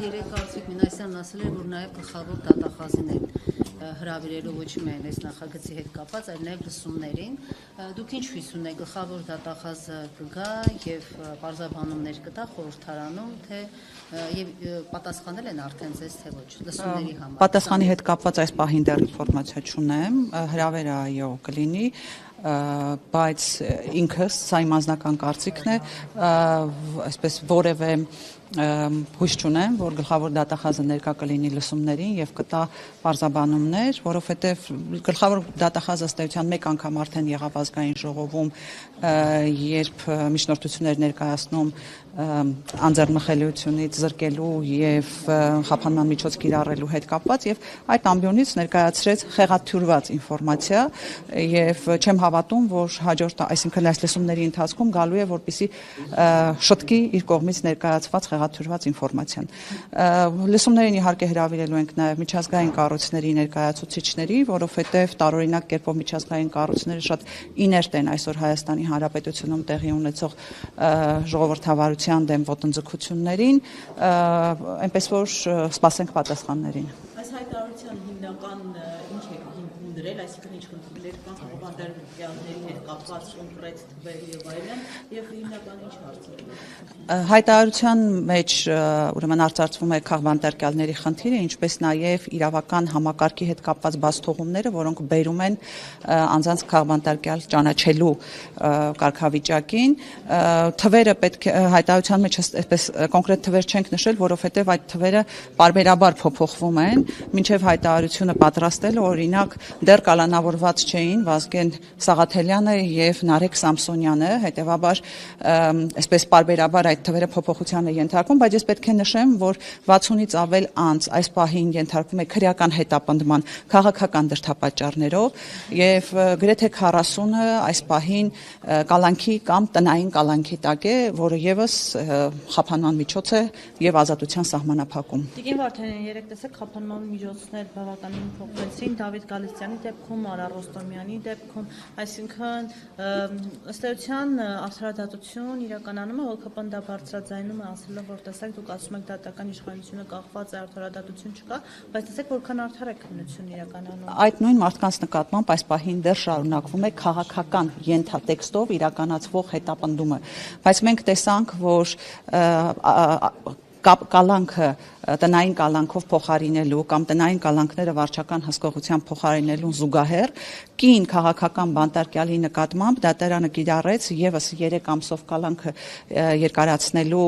երեք Արծվիկ Մինասյանն ասել էր, որ նաև գլխավոր դատախազին են հրավիրելու ոչ միայն այս նախագծի հետ կապված, այլ նաև լսումներին։ Դուք ինչ հույս ունեք, գլխավոր դատախազը կգա եւ պարզաբանումներ կտա խորհրդարանում, թե եւ պատասխանել են արդեն ձեզ, թե ոչ լսումների համար։ Պատասխանի հետ կապված այս պահին դեռ ինֆորմացիա չունեմ, հրավերը այո կլինի, բայց ինքս սա իմ անձնական կարծիքն է, այսպես որևէ հույս չունեմ, որ գլխավոր դատախազը ներկա կլինի լսումներին եւ կտա պարզաբանումներ, որովհետեւ գլխավոր դատախազը ըստ էության մեկ անգամ արդեն եղավ ազգային ժողովում, երբ միջնորդություններ ներկայացնում անձեռնմխելիությունից զրկելու եւ խափանման միջոց կիրառելու հետ կապված եւ այդ ամբիոնից ներկայացրեց խեղաթյուրված ինֆորմացիա եւ չեմ հավատում, որ հաջորդ, այսինքն այս լսումների ընթացքում գալու է որպեսզի շտկի իր կողմից ներկայացված խեղաթյուրված ինֆորմացիան։ Լսումներին իհարկե հրավիրելու ենք նաեւ միջազգային կառույցների ներկայացուցիչների, որովհետեւ տարօրինակ կերպով միջազգային կառույցները շատ իներտ են այսօր Հայաստանի Հանրապետությունում տեղի ունեցող ժողովրդավարության դեմ ոտնձգություններին, այնպես որ սպասենք պատասխաններին։ Այս հայտարարության հիմնական ինչ է հիմքում դրել, այսինքն ինչ խնդիրներ կան խաղաբանտարկյալների հետ կապված կոնկրետ թվեր եւ այլն, եւ հիմնական ինչ հարցեր։ Հայտարարության մեջ ուրեմն արծարծվում է խաղաբանտարկյալների խնդիրը, ինչպես նաեւ իրավական համակարգի հետ կապված բացթողումները, որոնք բերում են անձանց խաղաբանտարկյալ ճանաչելու կարգավիճակին։ Թվերը պետք է հայտարարության մեջ այսպես կոնկրետ թվեր չենք նշել, որովհետեւ այդ թվերը պարբերաբար փոփոխվում են, մինչեւ հայտարարությունը պատրաստելը օրինակ դեռ կալանավորված չէին Վազգեն Սաղաթելյանը եւ Նարեկ Սամսոնյանը, հետեւաբար այսպես պարբերաբար այդ թվերը փոփոխության է ենթարկվում, բայց ես պետք է նշեմ, որ 60-ից ավել անձ այս պահին ենթարկվում է քրեական հետապնդման քաղաքական դրդապատճառներով եւ գրեթե 40-ը այս պահին կալանքի կամ տնային կալանքի տակ է, որը եւս խափանման միջոց է եւ ազատության սահմանափակում։ Տիկին Վարդանյան, երեք տեսեք խափանման միջոցներ բավականին փոխվեցին Դավիթ Գալստյանի դեպքում, Արա Ռոստոմյանի դեպքում, այսինքն ըստ էության արդարադատություն իրականանում է, ՀԿՊ-ն դա բարձրաձայնում է, ասելով, որ տեսեք, դուք ասում եք դատական իշխանությունը կախված է, արդարադատություն չկա, բայց տեսեք որքան արդար է քննություն իրականանում։ Այդ նույն մարդկանց նկատմամբ այս պահին դեռ շարունակվում է քաղաքական ենթատեքստով իրականացվող հետապնդումը, բայց մենք տեսանք, որ կալանքը տնային կալանքով փոխարինելու կամ տնային կալանքները վարչական հսկողությամբ փոխարինելուն զուգահեռ կին քաղաքական բանտարկյալի նկատմամբ դատարանը կիրառեց եւս 3 ամսով կալանքը երկարացնելու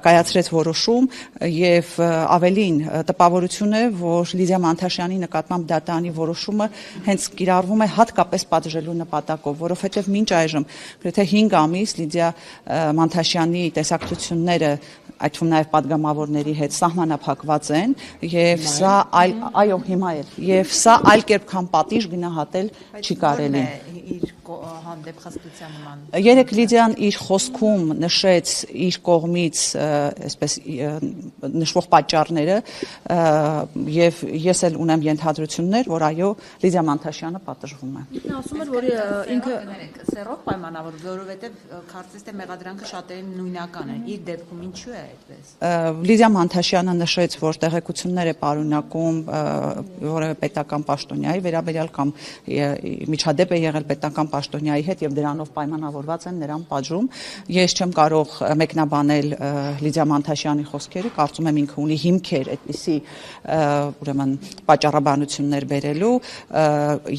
կայացրեց որոշում եւ ավելին տպավորություն է, որ Լիդիա Մանթաշյանի նկատմամբ դատարանի որոշումը հենց կիրառվում է հատկապես պատժելու նպատակով, որովհետեւ մինչ այժմ գրեթե 5 ամիս Լիդիա Մանթաշյանի տեսակցությունները այդ թվում նաև падգամավորների հետ սահմանափակված են եւ սա այո հիմա էլ եւ սա այլ կերպ քան պատիժ գնահատել չի կարելի։ Իր հանդեպ խստության նման։ Երեք Լիդիան իր խոսքում նշեց իր կողմից այսպես նշվող պատճառները եւ ես էլ ունեմ ենթադրություններ, որ այո Լիդիա Մանթաշյանը պատժվում է։ Նա ասում էր, որ ինքը սերով պայմանավոր, որովհետեւ կարծես թե մեղադրանքը շատերին նույնական է։ Իր դեպքում ինչու է այդպես։ Լիդիա Մանթաշյանը նշեց, որ տեղեկություններ է պարունակում որևէ պետական պաշտոնյայի վերաբերյալ կամ միջադեպ է եղել պետական պաշտոնյայի հետ եւ դրանով պայմանավորված են նրան պատժում։ Ես չեմ կարող մեկնաբանել Լիդիա Մանթաշյանի խոսքերը, կարծում եմ ինքը ունի հիմքեր այդպիսի ուրեմն պատճառաբանություններ բերելու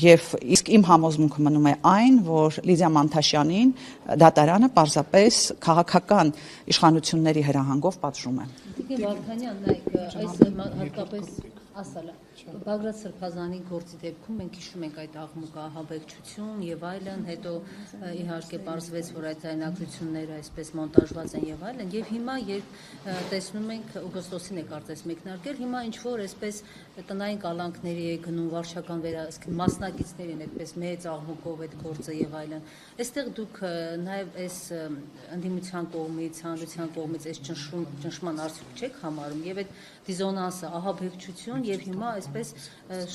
եւ իսկ իմ համոզմունքը մնում է այն, որ Լիդիա Մանթաշյանին դատարանը պարզապես քաղաքական իշխանությունների հրահանգով պատժում է։ Տիկին Վարդանյան, նայեք, այս հատկապես ասալա Բագրատ Սրբազանի գործի դեպքում մենք հիշում ենք այդ աղմուկը, ահաբեկչություն եւ այլն, հետո իհարկե պարզվեց, որ այդ ձայնագրությունները այսպես մոնտաժված են եւ այլն, եւ հիմա երբ տեսնում ենք օգոստոսին է կարծես մեկնարկել, հիմա ինչ որ այսպես տնային կալանքների է գնում վարչական մասնակիցներ են այդպես մեծ աղմուկով այդ գործը եւ այլն։ Այստեղ դուք նաեւ այս ընդդիմության կողմից, հանրության կողմից այս ճնշման արդյունք չեք համարում եւ այդ դիզոնանսը, ահաբեկչություն եւ հիմա այսպես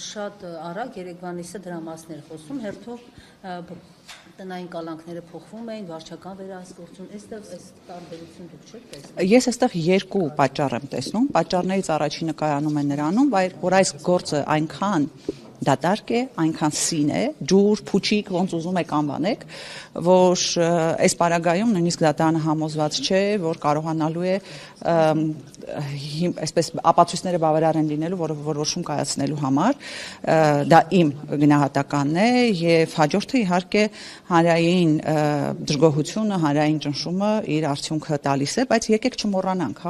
շատ արագ Երևանիսը դրամասներ խոսում, հերթով տնային կալանքները փոխվում էին, վարչական վերահսկողություն, այստեղ այս տարբերություն դուք չեք տեսնում։ Ես այստեղ երկու պատճառ եմ տեսնում։ Պատճառներից առաջինը կայանում է նրանում, որ այս գործը այնքան դատարկ է, այնքան սին է, ջուր, փուչիկ, ոնց ուզում եք անվանեք, որ այս պարագայում նույնիսկ դատարանը համոզված չէ, որ կարողանալու է այսպես ապացույցները բավարար են լինելու որոշում կայացնելու համար, դա իմ գնահատականն է եւ հաջորդը իհարկե հանրային դժգոհությունը, հանրային ճնշումը իր արդյունքը տալիս է, բայց եկեք չմոռանանք,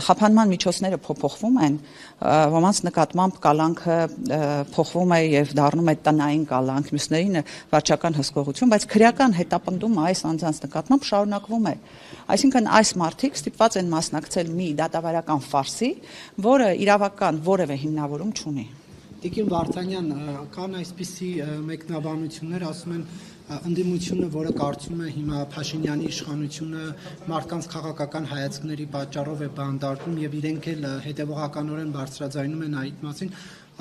խափանման միջոցները փոփոխվում են, ոմանց նկատմամբ կալանքը փոխվում է եւ դառնում է տնային կալանք, մյուսներին վարչական հսկողություն, բայց քրեական հետապնդումը այս անձանց նկատմամբ շարունակվում է։ Այսինքն այս մարդիկ ստիպված են մասնակցել մի դատավարական ֆարսի, որը իրավական որևէ հիմնավորում չունի։ Տիկին Վարդանյան, կան այսպիսի մեկնաբանություններ, ասում են ընդդիմությունը, որը կարծում է հիմա Փաշինյանի իշխանությունը մարդկանց քաղաքական հայացքների պատճառով է բանդարտում եւ իրենք էլ հետեւողականորեն բարձրաձայնում են այդ մասին,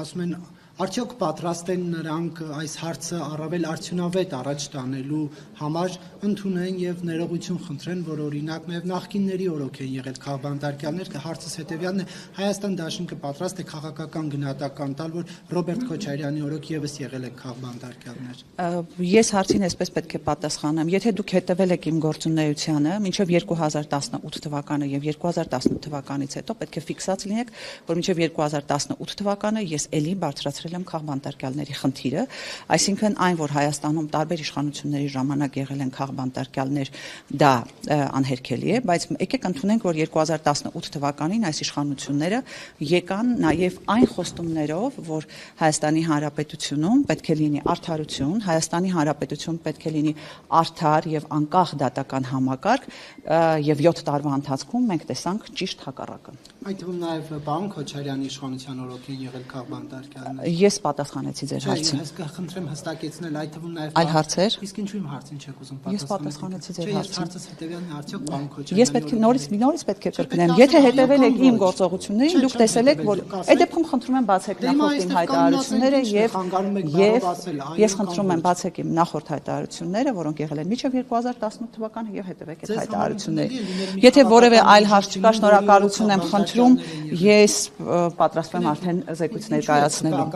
ասում են արդյոք պատրաստ են նրանք այս հարցը առավել արդյունավետ առաջ տանելու համար ընդունեն եւ ներողություն խնդրեն, որ օրինակ նաեւ նախկինների օրոք են եղել քաղբանտարկյալներ, հարցս հետեւյալն է, Հայաստան դաշինքը պատրաստ է քաղաքական գնահատական տալ, որ Ռոբերտ Քոչարյանի օրոք եւս եղել է քաղբանտարկյալներ։ Ես հարցին այսպես պետք է պատասխանեմ, եթե դուք հետևել եք իմ գործունեությանը, մինչև 2018 թվականը եւ 2018 թվականից հետո պետք է ֆիքսած լինեք, որ մինչև 2018 թվականը ես էլի բարձրացրել եմ քաղբանտարկյալների խնդիրը, այսինքն այն, որ Հայաստանում տարբեր իշխանությունների ժամանակ եղել են քաղբանտարկյալներ, դա անհերքելի է, բայց եկեք ընդունենք, որ 2018 թվականին այս իշխանությունները եկան նաև այն խոստումներով, որ Հայաստանի Հանրապետությունում պետք է լինի արդարություն, Հայաստանի Հանրապետություն պետք է լինի արդար եւ անկախ դատական համակարգ եւ 7 տարվա ընթացքում մենք տեսանք ճիշտ հակառակը։ Այդ թվում նաև պարոն Քոչարյանի իշխանության օրոք են եղել քաղբանտարկյալներ։ Ես պատասխանեցի ձեր հարցին։ Չէ, խնդրեմ հստակեցնել, այդ թվում նաև այլ հարցեր։ Իսկ ինչու իմ հարցին չեք ուզում պատասխանել։ Ես պատասխանեցի ձեր հարցին։ Չէ, հարցս հետևյալն է, արդյոք պարոն Քոչարյանը։ Ես պետք է նորից պետք է կրկնեմ։ Եթե հետևել եք իմ գործողություններին, դուք տեսել եք, որ այդ դեպքում խնդրում եմ բացեք նախորդ իմ հայտարարությունները եւ ես խնդրում եմ բացեք իմ նախորդ հայտարարությունները, որոնք եղել են մինչև 2018 թվականը եւ հետևեք այդ հայտարարություններին։ Եթե որևէ այլ հարց չկա, շնորհակալություն եմ խնդրում, ես պատրաստ եմ արդեն զեկույց ներկայացնելու։